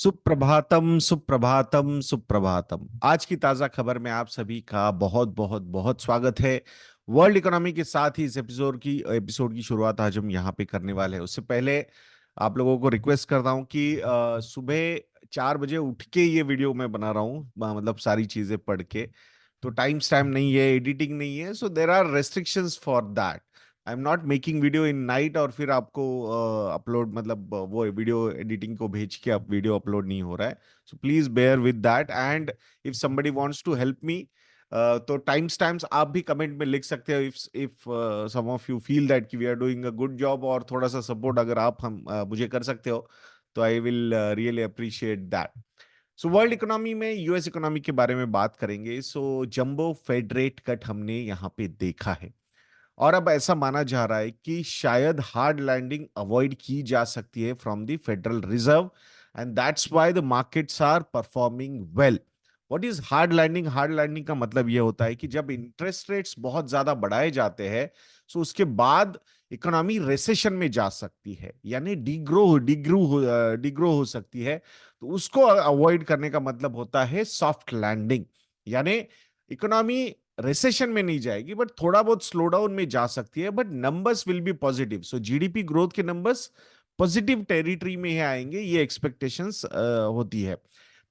सुप्रभातम सुप्रभातम सुप्रभातम। आज की ताजा खबर में आप सभी का बहुत बहुत बहुत स्वागत है। वर्ल्ड इकोनॉमी के साथ ही इस एपिसोड की शुरुआत आज हम यहाँ पे करने वाले हैं। उससे पहले आप लोगों को रिक्वेस्ट करता हूँ कि सुबह 4 बजे उठ के ये वीडियो मैं बना रहा हूँ, मतलब सारी चीजें पढ़ के। तो टाइम नहीं है, एडिटिंग नहीं है, so there are restrictions for that. I am not making video in night और फिर आपको अपलोड, मतलब वो वीडियो एडिटिंग को भेज के अब वीडियो अपलोड नहीं हो रहा है। So please bear with that. And if somebody wants to help me, तो टाइम स्टैम्प्स आप भी कमेंट में लिख सकते हो। If some of you feel that कि we are doing a good job, और थोड़ा सा सपोर्ट अगर आप हम मुझे कर सकते हो, तो I will really appreciate that. So world economy में यूएस इकोनॉमी के बारे में बात करेंगे। सो जंबो फेड रेट कट हमने यहाँ पे देखा है, और अब ऐसा माना जा रहा है कि शायद हार्ड लैंडिंग अवॉइड की जा सकती है from the Federal Reserve, and that's why the markets are performing well. What is hard landing? Hard landing का मतलब यह होता है कि जब इंटरेस्ट रेट्स बहुत ज्यादा बढ़ाए जाते हैं, सो उसके बाद इकोनॉमी रिसेशन में जा सकती है, यानी डिग्रो हो सकती है। तो उसको अवॉइड करने का मतलब होता है सॉफ्ट लैंडिंग, यानी इकोनॉमी रिसेशन में नहीं जाएगी, बट थोड़ा बहुत स्लो डाउन में जा सकती है, but numbers will be positive. So GDP growth के नंबर्स पॉजिटिव टेरिटरी में ही आएंगे, ये एक्सपेक्टेशंस होती है।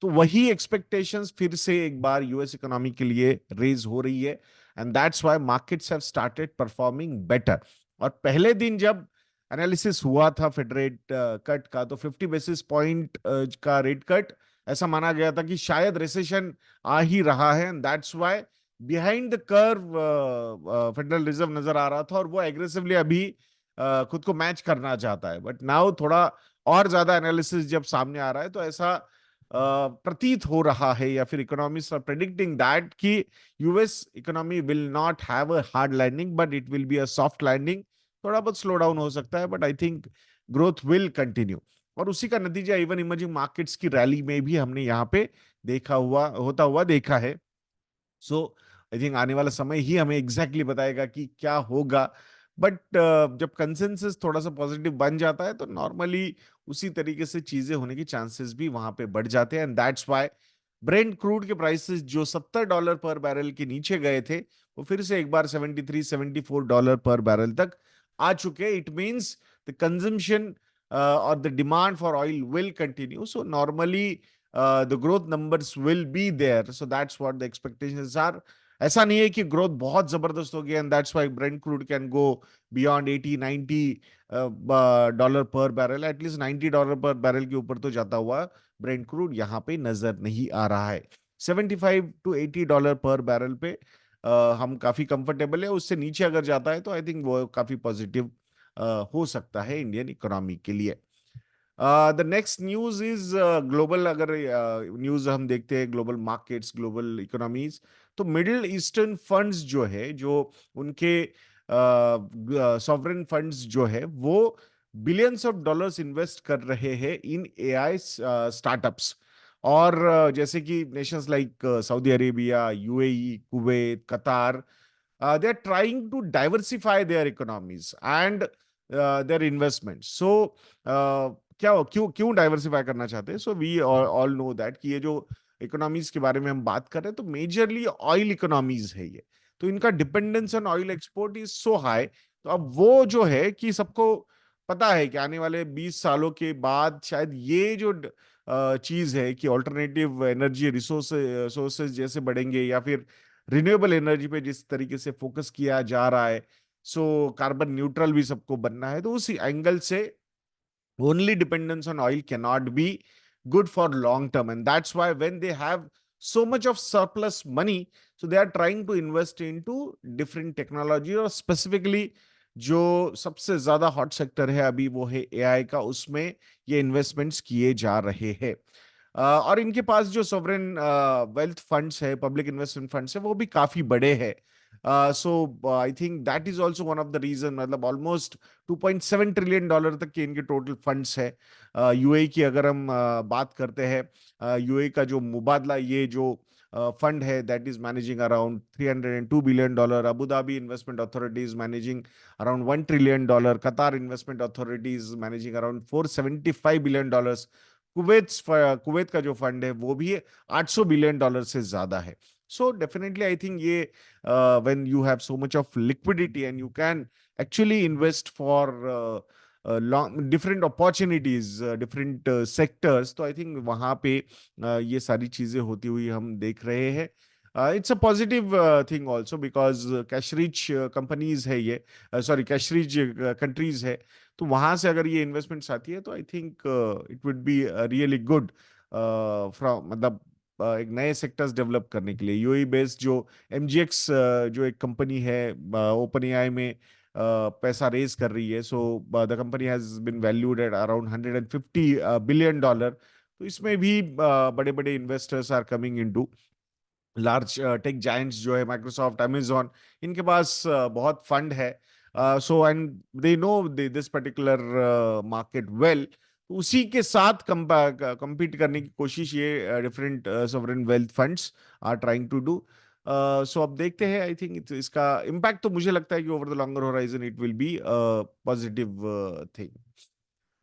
तो वही एक्सपेक्टेशंस फिर से एक बार यूएस इकोनॉमी के लिए रेज हो रही है, and that's why markets have started performing better. और पहले दिन जब एनालिसिस हुआ था फेड रेट कट का, तो 50 बेसिस पॉइंट का रेट कट ऐसा माना गया था कि शायद रिसेशन आ ही रहा है, and that's why behind the curve federal reserve नजर आ रहा था, और वो एग्रेसिवली अभी खुद को मैच करना चाहता है। बट नाउ थोड़ा और ज्यादा एनालिसिस जब सामने आ रहा है, तो ऐसा प्रतीत हो रहा है, या फिर इकोनॉमिस्ट आर प्रेडिक्टिंग दैट कि US economy will not have a hard landing, but it will be a soft landing. थोड़ा बहुत स्लो डाउन हो सकता है, but I think growth will continue. और उसी का नतीजा इवन इमर्जिंग मार्केट्स की रैली में भी हमने यहाँ पे देखा है। सो आई थिंक आने वाला समय ही हमें एग्जैक्टली बताएगा कि क्या होगा। बट जब कंसेंसस थोड़ा सा पॉजिटिव बन जाता है, तो नॉर्मली उसी तरीके से चीजें होने के चांसेस भी वहां पे बढ़ जाते हैं, and that's why Brent crude के प्राइसेस जो $70 पर बैरल के नीचे गए थे, वो फिर से एक बार 73-74 पर बैरल तक आ चुके हैं। इट मींस द कंजम्पशन और the demand for oil will continue, so normally the growth numbers will be there. So that's what the expectations are. ऐसा नहीं है कि ग्रोथ बहुत जबरदस्त होगी, and that's why Brent crude can go beyond 80-90 dollar पर barrel. At least $90 पर barrel के ऊपर तो जाता हुआ ब्रेंट क्रूड यहाँ पे नजर नहीं आ रहा है। $75 to $80 पर बैरल पे हम काफी कंफर्टेबल है। उससे नीचे अगर जाता है, तो आई थिंक वो काफी पॉजिटिव हो सकता है इंडियन इकोनॉमी के लिए। The next news is global. अगर न्यूज हम देखते हैं ग्लोबल मार्केट्स, ग्लोबल इकोनॉमीज, तो मिडिल ईस्टर्न फंड्स जो है, जो उनके सॉवरेन फंड्स जो है, वो बिलियंस ऑफ डॉलर्स इन्वेस्ट कर रहे हैं इन एआई स्टार्टअप्स। और जैसे कि Nations like Saudi Arabia, UAE, Kuwait, कतार, they are trying to diversify their economies and their investments. So क्या क्यों क्यों डाइवर्सिफाई करना चाहते हैं? So we all know that कि ये जो इकोनॉमीज के बारे में हम बात कर रहे हैं, तो मेजरली ऑयल इकोनॉमीज है ये। तो इनका dependence on oil export is so high. तो अब वो जो है कि सबको पता है कि आने वाले 20 सालों के बाद शायद ये जो चीज है कि ऑल्टरनेटिव एनर्जी रिसोर्सेज जैसे बढ़ेंगे, या फिर रिन्यूएबल एनर्जी पे जिस तरीके से फोकस किया जा रहा है, सो कार्बन न्यूट्रल भी सबको बनना है, तो उसी एंगल से only dependence on oil cannot be good for long term, and that's why when they have so much of surplus money, so they are trying to invest into different technology, और specifically जो सबसे ज्यादा hot sector है अभी वो है AI का, उसमें ये इन्वेस्टमेंट्स किए जा रहे हैं। और इनके पास जो सॉवरेन वेल्थ फंड्स है, पब्लिक इन्वेस्टमेंट फंड्स है, वो भी काफी बड़े हैं। So I think that is also one of the reason, मतलब ऑलमोस्ट $2.7 ट्रिलियन तक के इनके टोटल फंड्स है। यूएई की अगर हम बात करते हैं, यूएई का जो मुबादला, ये जो फंड है, that is managing around $302 billion. Abu Dhabi investment authority is managing around $1 trillion. Qatar investment authority is managing around $475 billion. Kuwait का जो फंड है वो भी $800 बिलियन से ज्यादा है. सो डेफिनेटली आई थिंक ये when you have so much of liquidity and you can actually invest for long different opportunities, different sectors, तो आई थिंक वहां पे ये सारी चीजें होती हुई हम देख रहे हैं. It's a positive thing also because cash rich companies है ये, सॉरी कैश रिच कंट्रीज है, तो वहां से अगर ये इन्वेस्टमेंट्स आती है तो I think it would be really good from, मतलब एक नए सेक्टर्स डेवलप करने के लिए. यूएई बेस्ड जो एमजीएक्स जो एक कंपनी है ओपन एआई में पैसा रेज कर रही है, so the company has been valued at around $150 billion. तो इसमें भी बड़े बड़े investors are coming into. Large tech giants जो है माइक्रोसॉफ्ट, अमेजॉन, इनके पास बहुत फंड है. So and they know this particular market well. उसी के साथ compete करने की कोशिश ये different sovereign wealth funds are trying to do. So अब देखते हैं. आई थिंक इसका इम्पैक्ट तो मुझे लगता है कि over the longer horizon it will B positive thing.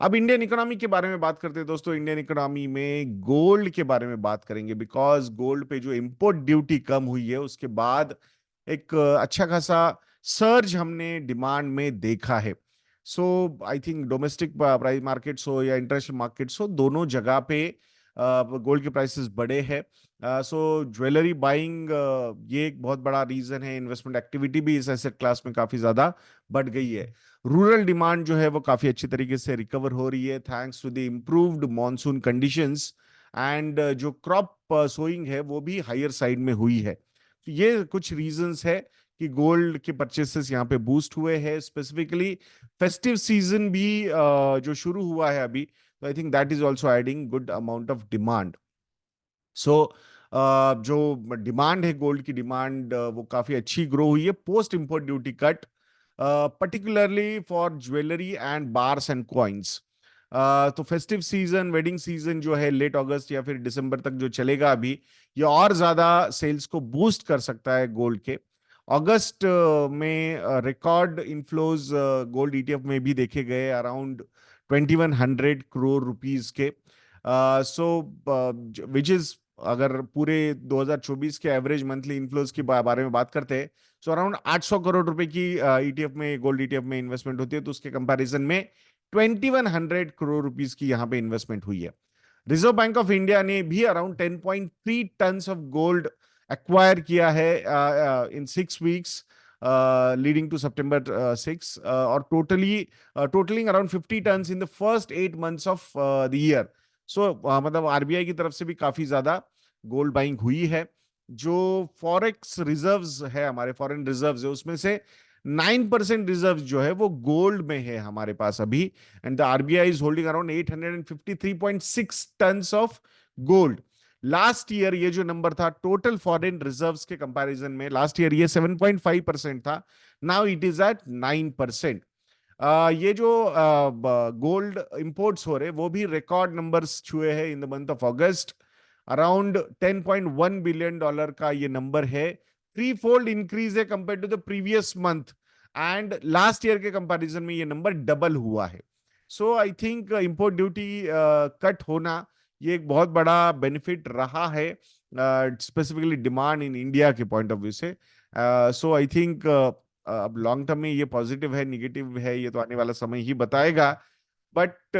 अब इंडियन इकोनॉमी के बारे में बात करते हैं दोस्तों. इंडियन इकोनॉमी में गोल्ड के बारे में बात करेंगे बिकॉज गोल्ड पे जो इंपोर्ट ड्यूटी कम हुई है उसके बाद एक अच्छा खासा सर्ज हमने डिमांड में देखा है. So I think domestic price markets हो या इंटरनेशनल मार्केट्स हो, दोनों जगह पे गोल्ड के प्राइसेस बढ़े हैं. सो ज्वेलरी बाइंग ये एक बहुत बड़ा रीजन है. इन्वेस्टमेंट एक्टिविटी भी इस एसेट क्लास में काफी ज्यादा बढ़ गई है. रूरल डिमांड जो है वो काफी अच्छी तरीके से रिकवर हो रही है thanks to the improved monsoon conditions. And जो क्रॉप सोइंग है वो भी हायर साइड में हुई है. तो ये कुछ रीजंस है कि गोल्ड के परचेसेस यहाँ पे बूस्ट हुए हैं. स्पेसिफिकली फेस्टिव सीजन भी जो शुरू हुआ है अभी, तो I think that is also adding good amount of demand. So जो डिमांड है गोल्ड की डिमांड वो काफी अच्छी ग्रो हुई है post import duty cut, particularly for jewellery and bars and coins. तो फेस्टिव सीजन, वेडिंग सीजन जो है लेट अगस्त या फिर दिसंबर तक जो चलेगा अभी, ये और ज्यादा सेल्स को बूस्ट कर सकता है गोल्ड के. अगस्त में रिकॉर्ड इनफ्लोज गोल्ड ईटीएफ में भी देखे गए अराउंड 2100 करोड़ रुपीज के. सो विच इज, अगर पूरे 2024 के एवरेज मंथली इनफ्लोज के बारे में बात करते हैं, सो अराउंड 800 करोड़ रुपए की ईटीएफ में, गोल्ड ईटीएफ में इन्वेस्टमेंट होती है. तो उसके कंपैरिजन में 2100 करोड़ रुपीस की यहाँ पे इन्वेस्टमेंट हुई है. रिजर्व बैंक ऑफ इंडिया ने भी around 10.3 tonne of gold acquire किया है in 6 weeks leading to September 6, और totalling around 50 tonne in the first 8 months of the year. So मतलब आरबीआई की तरफ से भी काफी ज्यादा गोल्ड बाइंग हुई है. जो फॉरेक्स रिजर्व्स है, हमारे फॉरेन रिजर्व्स है, उसमें से 9% रिजर्व जो है वो गोल्ड में है हमारे पास अभी. And the RBI is holding around 853.6 ton of gold. Last year ये जो नंबर था टोटल फॉरेन रिजर्व्स के कंपैरिजन में, लास्ट ईयर ये 7.5% था. Now it is at 9%. ये जो गोल्ड इंपोर्ट्स हो रहे वो भी रिकॉर्ड नंबर्स छुए हैं in the month of August. Around $10.1 billion का ये नंबर है. 3-fold इंक्रीज है compare to the previous month. And last year के कंपैरिजन में ये नंबर डबल हुआ है. So I think import duty cut होना ये एक बहुत बड़ा बेनिफिट रहा है स्पेसिफिकली डिमांड इन इंडिया के पॉइंट ऑफ व्यू से. सो आई थिंक अब लॉन्ग टर्म में ये पॉजिटिव है, निगेटिव है, ये तो आने वाला समय ही बताएगा. बट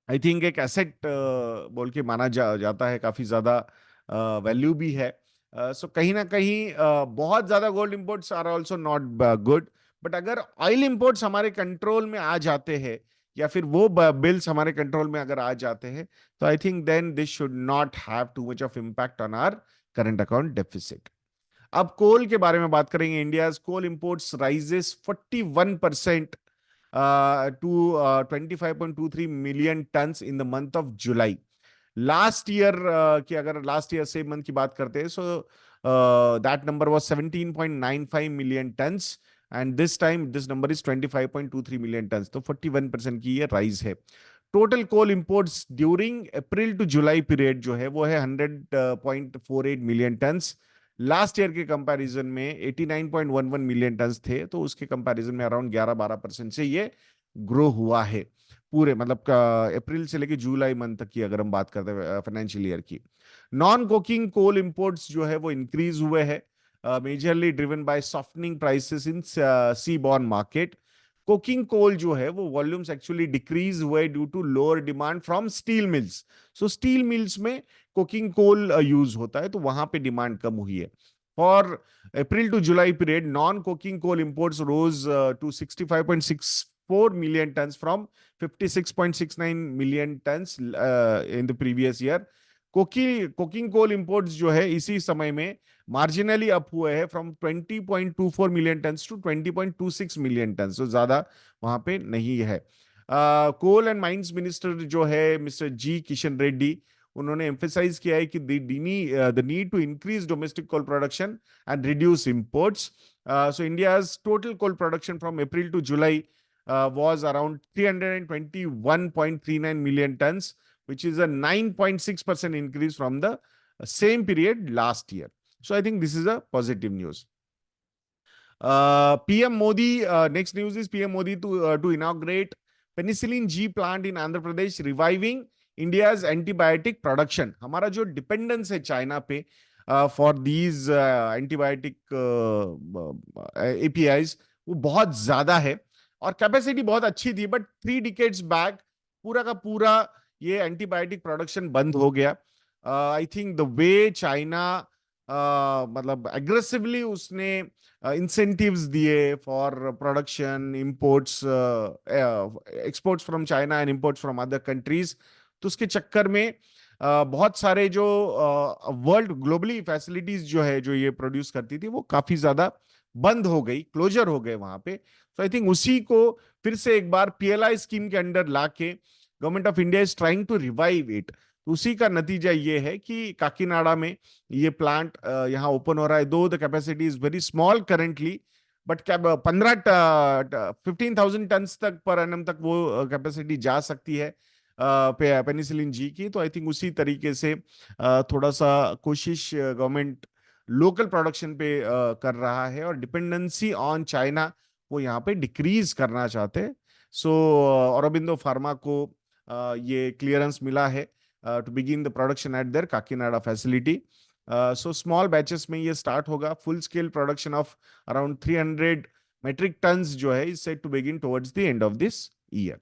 आई थिंक एक एसेट बोल के माना जाता है, काफी ज्यादा वैल्यू भी है. सो कहीं ना कहीं बहुत ज्यादा gold imports are also not good. But अगर ऑयल इंपोर्ट्स हमारे कंट्रोल में आ जाते हैं या फिर वो बिल्स हमारे कंट्रोल में अगर आ जाते हैं, तो I think then this should not have too much of impact on our current account deficit. अब कोल के बारे में बात करेंगे. India coal imports rises 41% to 25.23 million tons in the month of July. Last year की अगर last year same month की बात करते हैं, so that number was 17.95 million tons and this time this number is 25.23 million tons. तो 41% की ये rise है. Total coal imports during April to July period जो है वो है 100.48 मिलियन टन्स. लास्ट ईयर के कंपैरिजन में 89.11 मिलियन टन्स थे. तो उसके कंपैरिजन में अराउंड 11-12% से ये ग्रो हुआ है. पूरे मतलब अप्रैल से लेके जुलाई मंथ तक की अगर हम बात करते हैं फाइनेंशियल ईयर की। नॉन कोकिंग कोल इंपोर्ट्स जो है वो इंक्रीज हुए हैं, majorly driven by softening prices in seaborne market. Coking coal जो है वो वॉल्यूम्स एक्चुअली डिक्रीज हुए due to lower demand from steel mills. So steel mills में कोकिंग कोल यूज होता है, तो वहां पे डिमांड कम हुई है। For April to July period, non-coking coal imports rose to 65.64 million tons from 56.69 million tons in the previous year. Coking coal imports जो है इसी समय में मार्जिनली अप हुए हैं from 20.24 million tons to 20.26 million tons, तो ज्यादा वहां पे नहीं है। कोल एंड माइंस मिनिस्टर जो है मिस्टर जी किशन रेड्डी, उन्होंने एम्फेसाइज किया है कि the need to increase domestic coal production and reduce imports. So India's total coal production from April to July was around 321.39 million tons, which is a 9.6% increase from the same period last year. So I think this is a positive news. PM Modi, next news is PM Modi to inaugurate penicillin G plant in Andhra Pradesh, reviving India's antibiotic production. हमारा जो dependence है China पे for these antibiotic APIs वो बहुत ज्यादा है, और capacity बहुत अच्छी थी, बट 3 decades बैक पूरा का पूरा ये एंटीबायोटिक प्रोडक्शन बंद हो गया। I think the way China मतलब एग्रेसिवली उसने इंसेंटिव्स दिए for production, imports, exports from China and imports from other countries, तो उसके चक्कर में बहुत सारे जो वर्ल्ड ग्लोबली फैसिलिटीज जो है जो ये प्रोड्यूस करती थी वो काफी ज्यादा बंद हो गई, क्लोजर हो गए वहां पे। तो आई थिंक उसी को फिर से एक बार पीएलआई स्कीम के अंडर लाके government of India is trying to revive it. तो उसी का नतीजा ये है कि काकीनाडा में ये प्लांट यहाँ ओपन हो रहा है। Though the capacity is very small currently, but 15,000 ton तक पर एनम तक वो कैपेसिटी जा सकती है पेनिसिलिन जी की। तो आई थिंक उसी तरीके से थोड़ा सा कोशिश गवर्नमेंट लोकल प्रोडक्शन पे कर रहा है, और डिपेंडेंसी ऑन चाइना वो यहाँ पे डिक्रीज करना चाहते हैं। सो औरोबिंदो फार्मा को ये क्लियरेंस मिला है to begin the production at their Kakinada facility. So small batches में ये स्टार्ट होगा। Full scale production of around 300 metric tons जो है is set to begin towards the end of this year.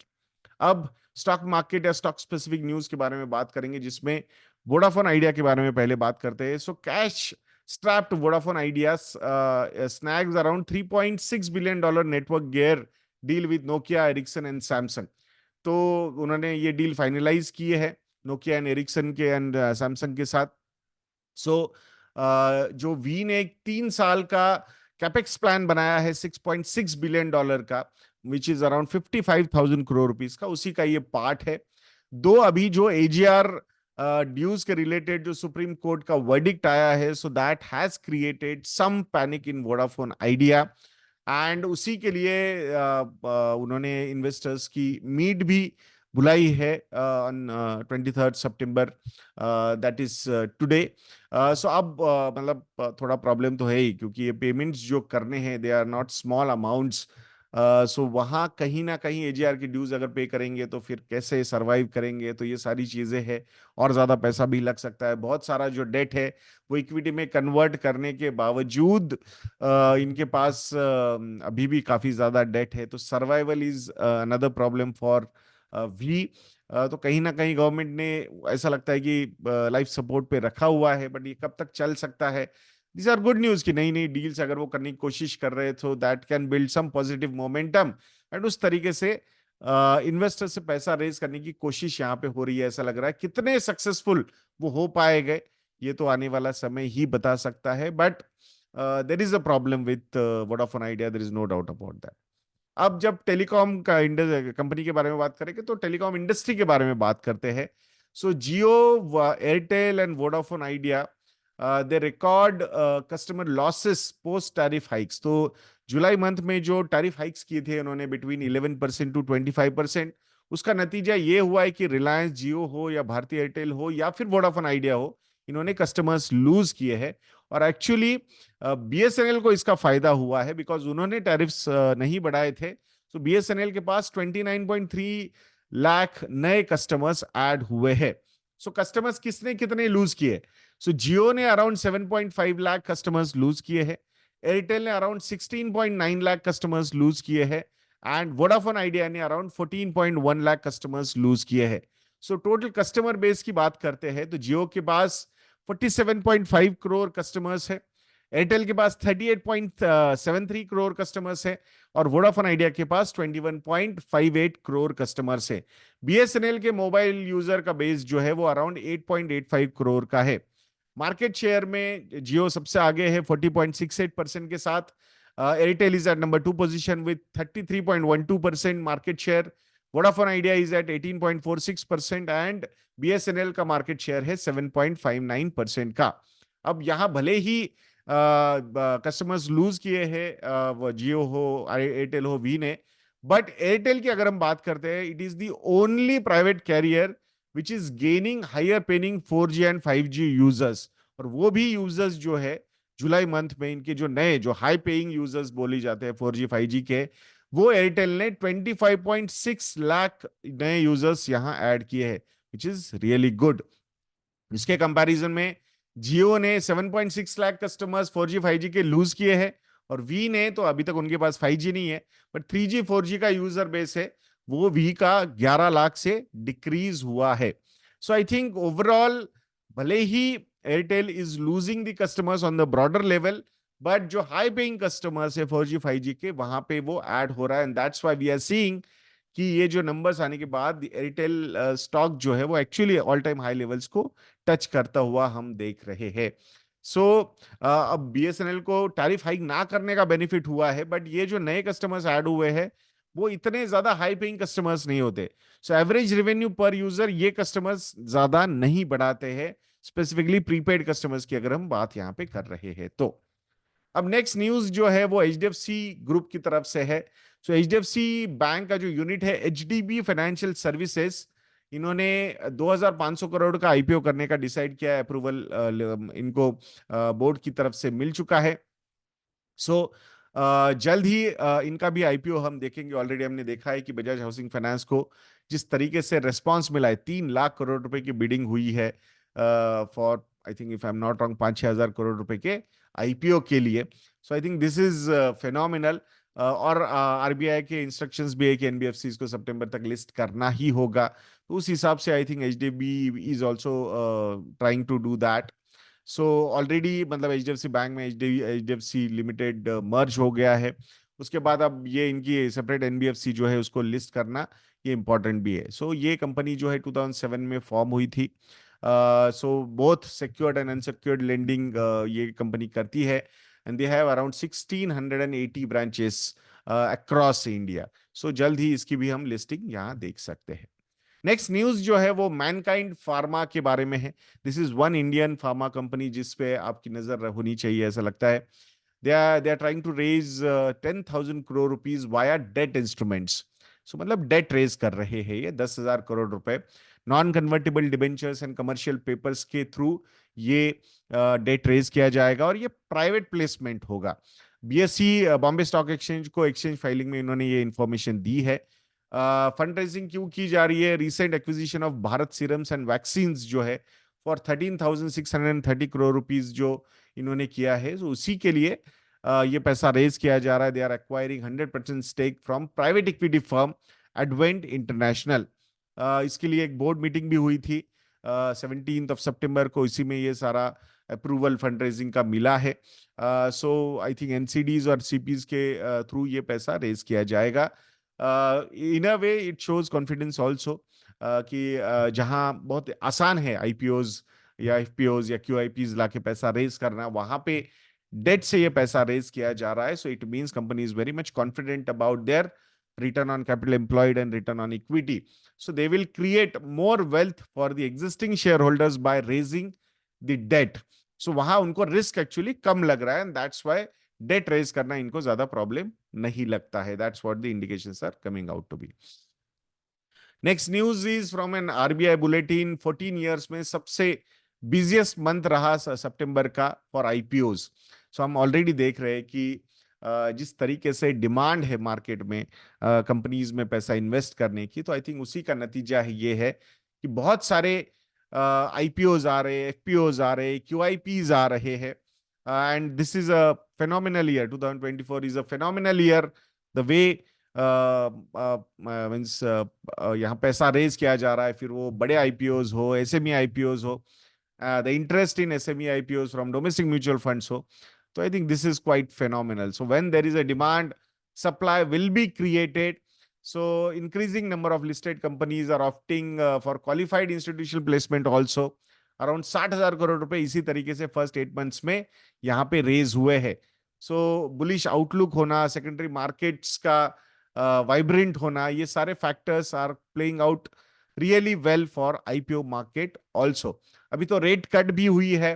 अब स्टॉक मार्केट या stock specific news के बारे में बात करेंगे, जिसमें वोडाफोन आइडिया के बारे में पहले बात करते हैं। So cash strapped Vodafone Idea snags around $3.6 billion network gear deal with Nokia, Ericsson and Samsung. तो उन्होंने ये डील फाइनलाइज किए है नोकिया एंड एरिक्सन के एंड सैमसंग के साथ। सो जो वी ने एक 3 साल का कैपेक्स प्लान बनाया है $6.6 बिलियन का, which is around 55,000 crore rupees का, उसी का ये पार्ट है। दो अभी जो एजीआर ड्यूज के रिलेटेड जो सुप्रीम कोर्ट का वर्डिक्ट आया है, so that has created some panic in Vodafone Idea, and उसी के लिए उन्होंने इन्वेस्टर्स की मीट भी बुलाई है on 23 September, that is today. So अब मतलब थोड़ा प्रॉब्लम तो है ही, क्योंकि ये पेमेंट्स जो करने हैं they are not small amounts. So वहाँ कहीं ना कहीं एजीआर की ड्यूज अगर पे करेंगे तो फिर कैसे सरवाइव करेंगे, तो ये सारी चीजें हैं, और ज्यादा पैसा भी लग सकता है। बहुत सारा जो डेट है वो इक्विटी में कन्वर्ट करने के बावजूद इनके पास अभी भी काफी ज्यादा डेट है, तो survival is another problem for Vi. तो कहीं ना कहीं गवर्नमेंट ने ऐसा लगता है कि लाइफ सपोर्ट पे रखा हुआ है, बट ये कब तक चल सकता है। These are good news कि नई नई डील्स अगर वो करने की कोशिश कर रहे तो that can build some positive momentum, and उस तरीके से इन्वेस्टर से पैसा रेज करने की कोशिश यहाँ पे हो रही है। ऐसा लग रहा है कितने सक्सेसफुल वो हो पाएंगे ये तो आने वाला समय ही बता सकता है, but there is a problem with Vodafone Idea, there is no doubt about that. अब जब टेलीकॉम का कंपनी के बारे में बात करेंगे तो टेलीकॉम इंडस्ट्री के बारे में बात करते हैं। So Jio, Airtel and Vodafone Idea they record customer losses post tariff hikes. तो जुलाई मंथ में जो टैरिफ हाइक्स किए थे उन्होंने बिटवीन 11% टू 25%, उसका नतीजा ये हुआ है कि रिलायंस जियो हो या भारतीय एयरटेल हो या फिर वोडाफोन आइडिया हो, इन्होंने कस्टमर्स लूज किए हैं। और एक्चुअली बीएसएनएल को इसका फायदा हुआ है, बिकॉज उन्होंने टैरिफ्स नहीं बढ़ाए थे। तो बीएसएनएल के पास 29.3 लाख नए कस्टमर्स ऐड हुए हैं। सो कस्टमर्स किसने कितने लूज किए? सो जियो ने अराउंड 7.5 लाख कस्टमर्स लूज किए हैं, एयरटेल ने अराउंड 16.9 लाख कस्टमर्स लूज किए हैं, एंड वोडाफोन आइडिया ने अराउंड 14.1 लाख कस्टमर्स लूज किए हैं। सो टोटल कस्टमर बेस की बात करते हैं तो जियो के पास 47.5 करोड़ कस्टमर्स है, एयरटेल के पास 38.73 करोड़ कस्टमर्स है, और वोडाफोन आइडिया के पास 21.58 करोड़ कस्टमर्स है। बीएसएनएल के मोबाइल यूजर का बेस जो है वो अराउंड 8.85 करोड़ का है। मार्केट शेयर में जियो सबसे आगे है 40.68% के साथ। Airtel is at number 2 position with 33.12% market share. Vodafone Idea is at 18.46% and BSNL का मार्केट शेयर है 7.59% का। अब यहां भले ही कस्टमर्स लूज किए हैं वो जियो हो एयरटेल हो वी ने, बट एयरटेल की अगर हम बात करते हैं, it is the only private carrier which is gaining higher paying 4G and 5G users. और वो भी यूजर्स जो है जुलाई मंथ में इनके जो नए जो हाई पेइंग यूजर्स बोली जाते हैं 4G 5G के, वो एयरटेल ने 25.6 लाख नए यूजर्स यहां ऐड किए हैं, विच इज रियली गुड। इसके कंपैरिजन में जियो ने 7.6 लाख कस्टमर्स 4G 5G के लूज किए हैं, और वी ने तो अभी तक उनके पास 5G नहीं है, बट 3G 4G का यूजर बेस है वो वी का 11 लाख से डिक्रीज हुआ है। सो आई थिंक ओवरऑल भले ही Airtel is losing the customers on the broader level, but जो हाई पेइंग कस्टमर्स है 4G 5G के वहां पे वो ऐड हो रहा है, and that's why we are seeing कि ये जो नंबर्स आने के बाद एयरटेल स्टॉक जो है वो actually all time high levels को टच करता हुआ हम देख रहे हैं। सो अब बीएसएनएल को टैरिफ हाइक ना करने का बेनिफिट हुआ है, बट ये जो नए कस्टमर्स ऐड हुए हैं वो इतने ज्यादा हाई पेइंग कस्टमर्स नहीं होते। सो एवरेज रेवेन्यू पर यूजर ये कस्टमर्स ज्यादा नहीं बढ़ाते हैं, स्पेसिफिकली प्रीपेड कस्टमर्स की अगर हम बात यहां पे कर रहे हैं तो। अब नेक्स्ट न्यूज जो है वो एचडीएफसी ग्रुप की तरफ से है। सो एचडीएफसी बैंक का जो यूनिट है एचडीबी फाइनेंशियल सर्विसेज, इन्होंने 2500 करोड़ का आईपीओ करने का डिसाइड किया है। अप्रूवल इनको बोर्ड की तरफ से मिल चुका है। सो जल्द ही इनका भी आईपीओ हम देखेंगे। ऑलरेडी हमने देखा है कि बजाज हाउसिंग फाइनेंस को जिस तरीके से रेस्पॉन्स मिला है, 3 लाख करोड़ रुपए की बिडिंग हुई है for I think if I am not wrong 5-6 हजार करोड़ रुपए के आईपीओ के लिए। So I think this is phenomenal. और आरबीआई के इंस्ट्रक्शंस भी है कि एनबीएफसी को सितंबर तक लिस्ट करना ही होगा, तो उस हिसाब से I think HDB is also trying to do that. So already मतलब एचडीएफसी बैंक में एचडीएफसी लिमिटेड मर्ज हो गया है। उसके बाद अब ये इनकी सेपरेट एनबीएफसी जो है उसको लिस्ट करना ये इंपॉर्टेंट भी है। सो ये कंपनी जो है 2007 में फॉर्म हुई थी। So both secured and unsecured lending ये कंपनी करती है, and they have around 1680 branches across India. So जल्द ही इसकी भी हम लिस्टिंग यहाँ देख सकते हैं। नेक्स्ट न्यूज जो है वो मैनकाइंड फार्मा के बारे में है। This is one Indian pharma company जिस पे आपकी नजर होनी चाहिए ऐसा लगता है। They are trying to raise 10,000 crore rupees via debt instruments. So मतलब डेट रेज कर रहे हैं ये 10,000 करोड़ रुपए non convertible debentures and commercial papers के थ्रू ये डेट रेज किया जाएगा, और ये प्राइवेट प्लेसमेंट होगा। बीएसई बॉम्बे स्टॉक एक्सचेंज को एक्सचेंज फाइलिंग में इन्होंने ये इंफॉर्मेशन दी है। फंड रेजिंग क्यों की जा रही है? Recent acquisition of Bharat serums and vaccine जो है फॉर 13,630 करोड़ रुपीज जो इन्होंने किया है, तो उसी के लिए ये पैसा रेज किया जा रहा है। They are acquiring 100% stake from private equity firm Advent International. इसके लिए एक बोर्ड मीटिंग भी हुई थी 17 सितंबर को, इसी में ये सारा अप्रूवल फंड रेजिंग का मिला है। सो आई थिंक एनसीडीज और सीपीज के थ्रू ये पैसा रेज किया जाएगा। In a way it shows confidence also कि जहां बहुत आसान है आईपीओज या एफपीओज या क्यूआईपीज लाके पैसा रेज करना, वहां पे डेट से ये पैसा रेज किया जा रहा है। So it means company is very much confident about their return on capital employed and return on equity. So they will create more wealth for the existing shareholders by raising the debt. So वहां उनको risk actually कम लग रहा है, and that's why debt raise करना इनको ज्यादा problem नहीं लगता है। That's what the indications are coming out to be. Next news is from an RBI bulletin. 14 years में सबसे बिजिएस्ट मंथ रहा सितंबर का फॉर आईपीओज। सो हम ऑलरेडी देख रहे हैं कि जिस तरीके से डिमांड है मार्केट में कंपनीज में पैसा इन्वेस्ट करने की, तो आई थिंक उसी का नतीजा है ये है कि बहुत सारे आईपीओज आ रहे, एफपीओज आ रहे, क्यूआईपीज आ रहे हैं। And this is a phenomenal year. 2024 is a phenomenal year. The way means यहाँ पैसा रेज किया जा रहा है, फिर वो बड़े आईपीओज हो, एसएमई आईपीओज हो, the interest in SME IPOs from domestic mutual funds हो, तो I think this is quite phenomenal. So when there is a demand, supply will be created. So increasing number of listed companies are opting for qualified institutional placement also. Around 60,000 crore रुपए इसी तरीके से first 8 months में यहाँ पे raise हुए हैं. So bullish outlook होना, सेकेंडरी मार्केट्स का वाइब्रेंट होना, ये सारे factors are playing out really well for IPO market also. अभी तो रेट कट भी हुई है,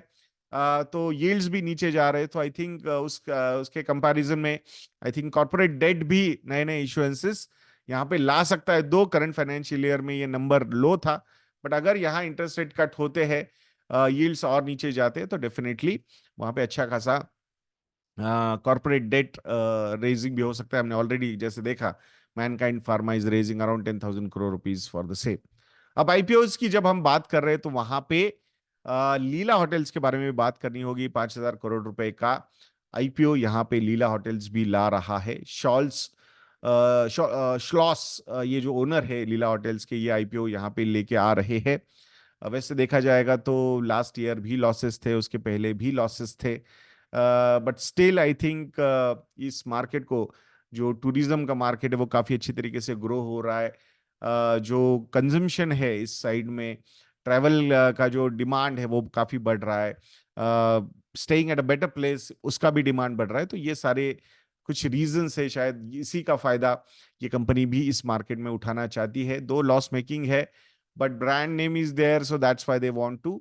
तो यील्ड्स भी नीचे जा रहे हैं, तो आई थिंक उसके कंपैरिजन में आई थिंक कॉर्पोरेट डेट भी नए नए इशुएंसेस यहाँ पे ला सकता है. दो करंट फाइनेंशियल ईयर में ये नंबर लो था, बट अगर यहाँ इंटरेस्ट रेट कट होते हैं, यील्ड्स और नीचे जाते हैं, तो डेफिनेटली वहां पे अच्छा खासा कॉर्पोरेट डेट रेजिंग भी हो सकता है. हमने ऑलरेडी जैसे देखा, Mankind pharma is raising around 10,000 crore rupees for the same. अब आईपीओज की जब हम बात कर रहे हैं, तो वहां पे लीला होटल्स के बारे में भी बात करनी होगी. 5,000 करोड़ रुपए का आईपीओ यहाँ पे लीला होटल्स भी ला रहा है. श्लॉस ये जो ओनर है लीला होटल्स के, ये आईपीओ यहाँ पे लेके आ रहे हैं. वैसे देखा जाएगा तो लास्ट ईयर भी लॉसेस थे, उसके पहले भी लॉसेस थे, बट स्टिल आई थिंक इस मार्केट को, जो टूरिज्म का मार्केट है, वो काफी अच्छी तरीके से ग्रो हो रहा है. जो कंजम्पशन है इस साइड में, ट्रैवल का जो डिमांड है वो काफी बढ़ रहा है. Staying at a better place, उसका भी डिमांड बढ़ रहा है. तो ये सारे कुछ रीजंस है, शायद इसी का फायदा ये कंपनी भी इस मार्केट में उठाना चाहती है. दो लॉस मेकिंग है, but brand name is there, so that's why they want to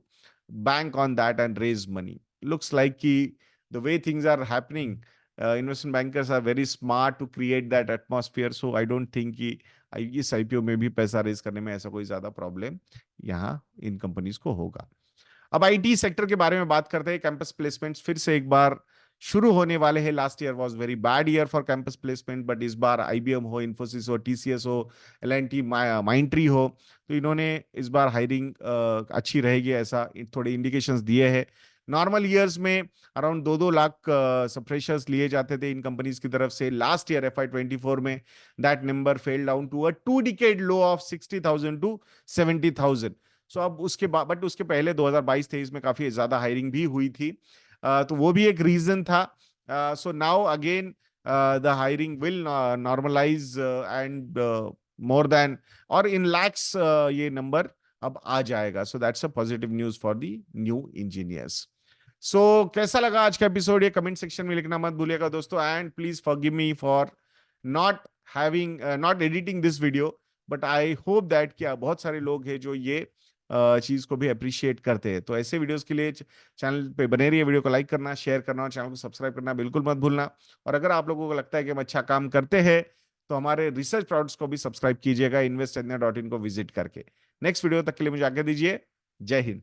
bank on that and raise money. Looks like the way things are happening, investment bankers are very smart to create that atmosphere. So I don't think कि इस IPO में भी पैसा raise करने में ऐसा कोई ज्यादा प्रॉब्लम यहाँ इन कंपनीज को होगा. अब आईटी सेक्टर के बारे में बात करते हैं. कैंपस प्लेसमेंट्स फिर से एक बार शुरू होने वाले हैं. Last year was very bad year for campus placement, but इस बार आईबीएम हो, इन्फोसिस हो, टीसीएस हो, एलएनटी, माइंट्री हो, तो इन्होंने इस बार हायरिंग अच्छी रहेगी ऐसा थोड़े इंडिकेशंस दिए हैं. नॉर्मल ईयर्स में अराउंड 2-2 लाख फ्रेशर्स लिए जाते थे इन कंपनीज की तरफ से. लास्ट ईयर FY24 में that number fell down to a 2 decade low of 60,000 to 70,000. So अब उसके बाद, बट उसके पहले 2022-23 में काफी ज्यादा हायरिंग भी हुई थी, तो वो भी एक रीजन था. So now again the hiring will normalise and more than और इन लैक्स ये नंबर अब आ जाएगा. So that's a positive news for the new engineers. So कैसा लगा आज का एपिसोड, ये कमेंट सेक्शन में लिखना मत भूलिएगा दोस्तों. And please forgive me for not editing this video, but I hope that कि बहुत सारे लोग हैं जो ये चीज को भी अप्रिशिएट करते हैं. तो ऐसे वीडियोस के लिए चैनल पे बने रहिए, वीडियो को लाइक करना, शेयर करना और चैनल को सब्सक्राइब करना बिल्कुल मत भूलना. और अगर आप लोगों को लगता है कि हम अच्छा काम करते हैं, तो हमारे रिसर्च प्रोडक्ट्स को भी सब्सक्राइब कीजिएगा, investindia.in को विजिट करके. नेक्स्ट वीडियो तक के लिए मुझे आज्ञा दीजिए. जय हिंद.